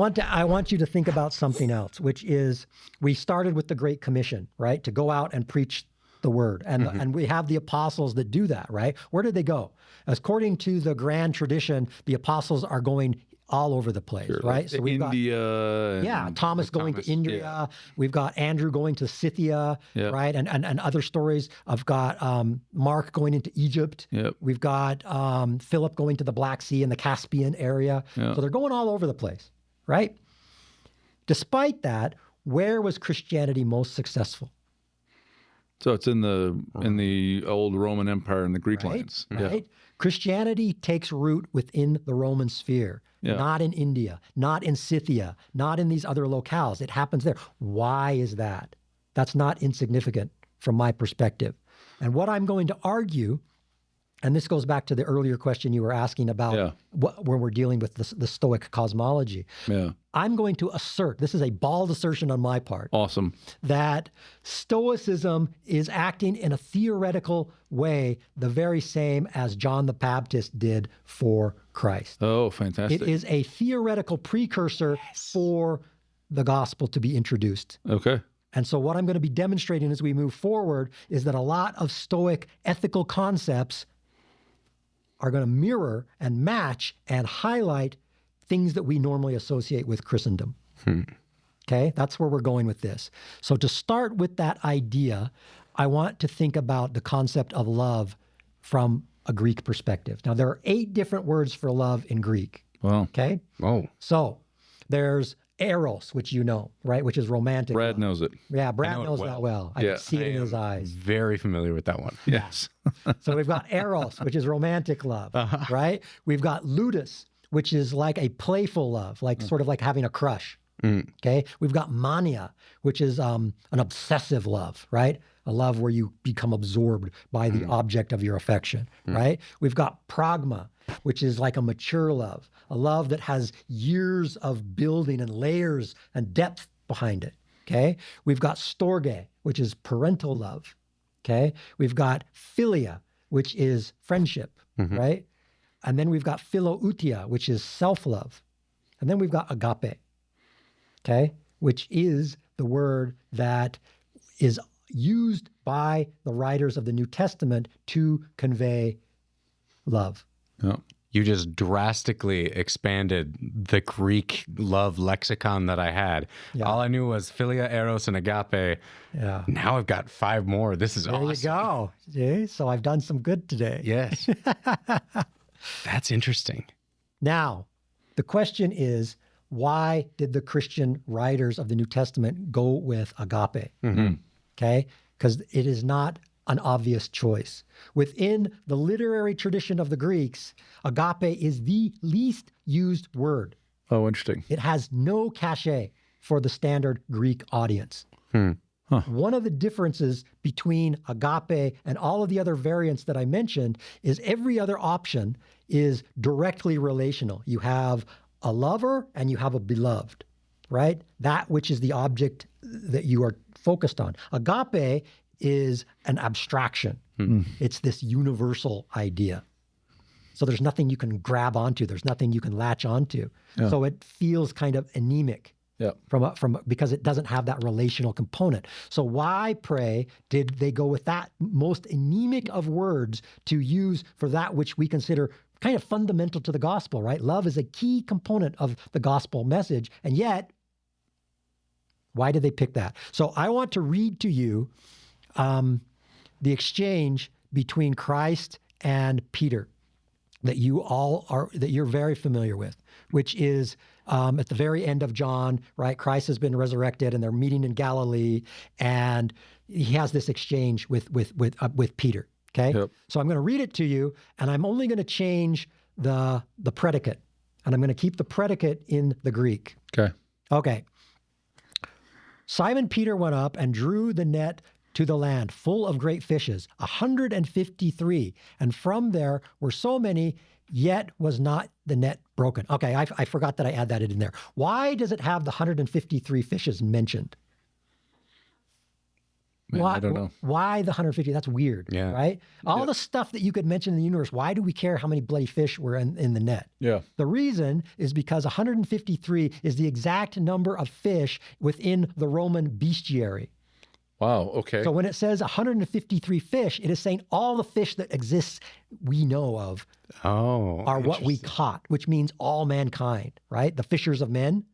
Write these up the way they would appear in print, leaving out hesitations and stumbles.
I want you to think about something else, which is we started with the Great Commission, right? To go out and preach the word. And we have the apostles that do that, right? Where did they go? According to the grand tradition, the apostles are going all over the place, right? Like so we've India. got Thomas going to India. Yeah. We've got Andrew going to Scythia, right? And other stories. I've got Mark going into Egypt. Yep. We've got Philip going to the Black Sea and the Caspian area. Yep. So they're going all over the place, right? Despite that, where was Christianity most successful? So it's in the old Roman Empire and the Greek lands. Right. Yeah. Christianity takes root within the Roman sphere, not in India, not in Scythia, not in these other locales. It happens there. Why is that? That's not insignificant from my perspective. And what I'm going to argue, and this goes back to the earlier question you were asking about when we're dealing with the Stoic cosmology. Yeah. I'm going to assert, this is a bald assertion on my part. Awesome. That Stoicism is acting in a theoretical way the very same as John the Baptist did for Christ. Oh, fantastic. It is a theoretical precursor for the gospel to be introduced. Okay. And so what I'm going to be demonstrating as we move forward is that a lot of Stoic ethical concepts are going to mirror and match and highlight things that we normally associate with Christendom. Okay, that's where we're going with this. So to start with that idea, I want to think about the concept of love from a Greek perspective. Now, there are 8 different words for love in Greek. Wow. Okay? Oh. So there's eros, which you know, right? Which is romantic. Brad knows it. Yeah, Brad knows that well. I can see it in his eyes. Very familiar with that one. Yes. So we've got eros, which is romantic love, right? We've got ludus, which is like a playful love, like sort of like having a crush. Okay. We've got mania, which is an obsessive love, right? A love where you become absorbed by the object of your affection, right? We've got pragma, which is like a mature love, a love that has years of building and layers and depth behind it. Okay. We've got storge, which is parental love. Okay. We've got philia, which is friendship, right? And then we've got philoutia, which is self-love. And then we've got agape, okay, which is the word that is used by the writers of the New Testament to convey love. Yeah. You just drastically expanded the Greek love lexicon that I had. Yeah. All I knew was philia, eros, and agape. Yeah. Now I've got 5 more. This is awesome. There you go. See? So I've done some good today. Yes. That's interesting. Now, the question is, why did the Christian writers of the New Testament go with agape? Okay? Because it is not an obvious choice. Within the literary tradition of the Greeks, agape is the least used word. Oh, interesting. It has no cachet for the standard Greek audience. One of the differences between agape and all of the other variants that I mentioned is every other option is directly relational. You have a lover and you have a beloved, right? That which is the object that you are focused on. Agape is an abstraction. It's this universal idea. So there's nothing you can grab onto. There's nothing you can latch onto. Yeah. So it feels kind of anemic. Yeah. Because it doesn't have that relational component. So why, pray, did they go with that most anemic of words to use for that which we consider kind of fundamental to the gospel, right? Love is a key component of the gospel message. And yet, why did they pick that? So I want to read to you the exchange between Christ and Peter that you're very familiar with, which is at the very end of John, right? Christ has been resurrected and they're meeting in Galilee, and he has this exchange with Peter. Okay. Yep. So I'm going to read it to you, and I'm only going to change the predicate, and I'm going to keep the predicate in the Greek. Okay. Okay. Simon Peter went up and drew the net to the land, full of great fishes, 153. And from there were so many, yet was not the net broken. Okay, I forgot that I add that in there. Why does it have the 153 fishes mentioned? Man, I don't know. Why the 150? That's weird, right? All the stuff that you could mention in the universe, why do we care how many bloody fish were in the net? Yeah. The reason is because 153 is the exact number of fish within the Roman bestiary. Wow, okay. So when it says 153 fish, it is saying all the fish that exists we know of are what we caught, which means all mankind, right? The fishers of men.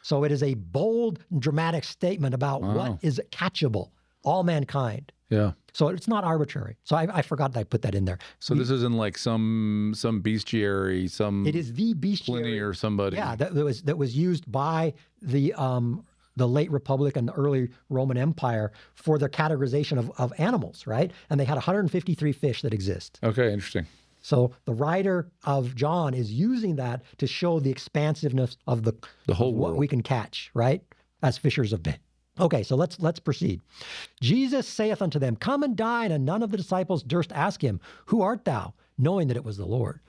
So it is a bold, dramatic statement about what is catchable. All mankind. Yeah. So it's not arbitrary. So I forgot that I put that in there. So this isn't like some bestiary, It is the bestiary. Pliny or somebody. Yeah, that was used by the late Republic and the early Roman Empire for their categorization of animals, right? And they had 153 fish that exist. Okay, interesting. So the writer of John is using that to show the expansiveness of the whole world, what we can catch, right? As fishers of men. Okay, so let's proceed. Jesus saith unto them, Come and dine, and none of the disciples durst ask him, Who art thou? Knowing that it was the Lord.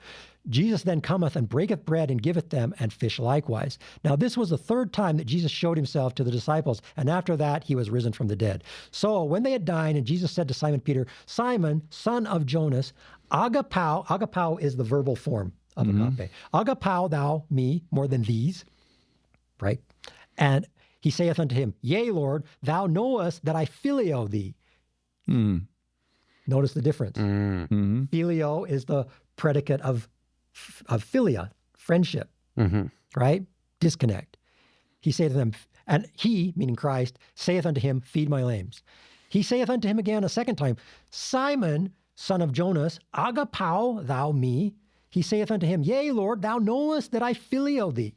Jesus then cometh and breaketh bread and giveth them, and fish likewise. Now this was the third time that Jesus showed himself to the disciples, and after that he was risen from the dead. So when they had dined, and Jesus said to Simon Peter, Simon, son of Jonas, agapao is the verbal form of agape. Agapao thou me more than these, right? And he saith unto him, Yea, Lord, thou knowest that I phileo thee. Notice the difference. Phileo is the predicate of philia, friendship, right? Disconnect. He saith to them, and he, meaning Christ, saith unto him, Feed my lambs. He saith unto him again a second time, Simon, son of Jonas, agapao thou me? He saith unto him, Yea, Lord, thou knowest that I phileo thee.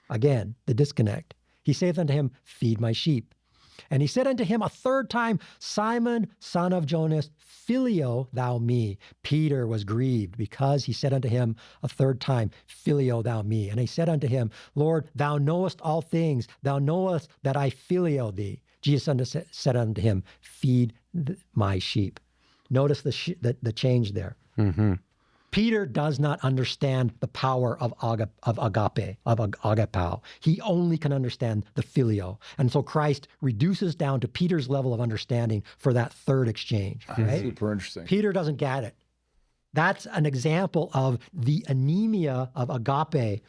Again, the disconnect. He saith unto him, Feed my sheep. And he said unto him a third time, Simon, son of Jonas, phileo thou me? Peter was grieved because he said unto him a third time, Phileo thou me? And he said unto him, Lord, thou knowest all things. Thou knowest that I phileo thee. Jesus said unto him, Feed my sheep. Notice the change there. Peter does not understand the power of agape, of agapao. He only can understand the filio. And so Christ reduces down to Peter's level of understanding for that third exchange. Right? Super interesting. Peter doesn't get it. That's an example of the anemia of agape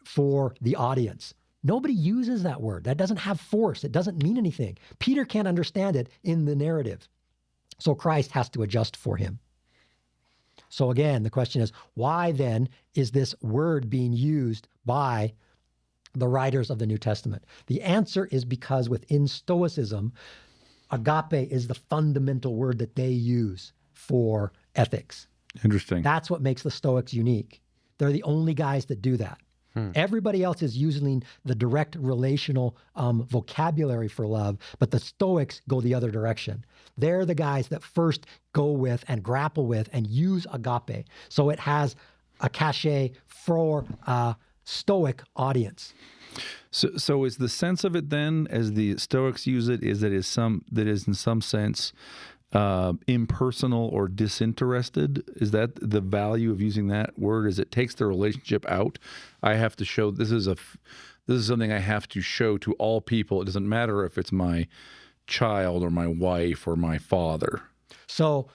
for the audience. Nobody uses that word. That doesn't have force. It doesn't mean anything. Peter can't understand it in the narrative. So Christ has to adjust for him. So again, the question is, why then is this word being used by the writers of the New Testament? The answer is because within Stoicism, agape is the fundamental word that they use for ethics. Interesting. That's what makes the Stoics unique. They're the only guys that do that. Everybody else is using the direct relational vocabulary for love, but the Stoics go the other direction. They're the guys that first go with and grapple with and use agape. So it has a cachet for a Stoic audience. So is the sense of it then, as the Stoics use it, is that is in some sense impersonal or disinterested? Is that the value of using that word? Is it takes the relationship out? I have to show this is something I have to show to all people. It doesn't matter if it's my child or my wife or my father. So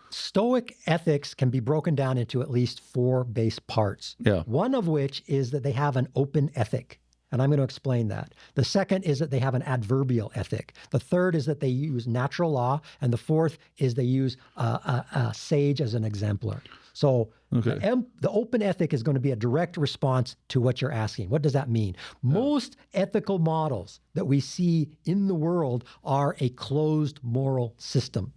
Stoic ethics can be broken down into at least 4 base parts. Yeah. One of which is that they have an open ethic. And I'm going to explain that. The second is that they have an adverbial ethic. The third is that they use natural law. And the fourth is they use a sage as an exemplar. So the open ethic is going to be a direct response to what you're asking. What does that mean? Most ethical models that we see in the world are a closed moral system.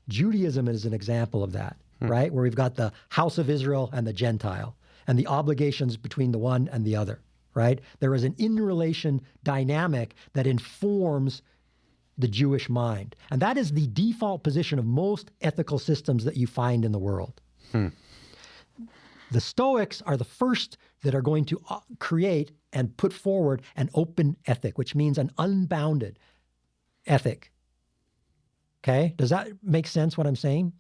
Judaism is an example of that, right? Where we've got the house of Israel and the Gentile and the obligations between the one and the other. Right? There is an in-relation dynamic that informs the Jewish mind. And that is the default position of most ethical systems that you find in the world. The Stoics are the first that are going to create and put forward an open ethic, which means an unbounded ethic. Okay? Does that make sense what I'm saying?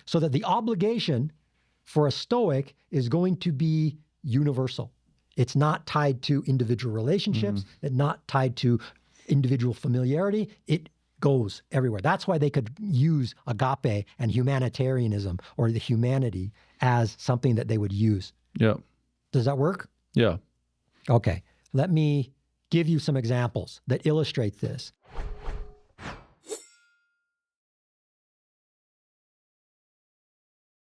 So that the obligation for a Stoic is going to be universal. It's not tied to individual relationships. It's not tied to individual familiarity, it goes everywhere. That's why they could use agape and humanitarianism or the humanity as something that they would use. Yeah. Does that work? Yeah. Okay. Let me give you some examples that illustrate this.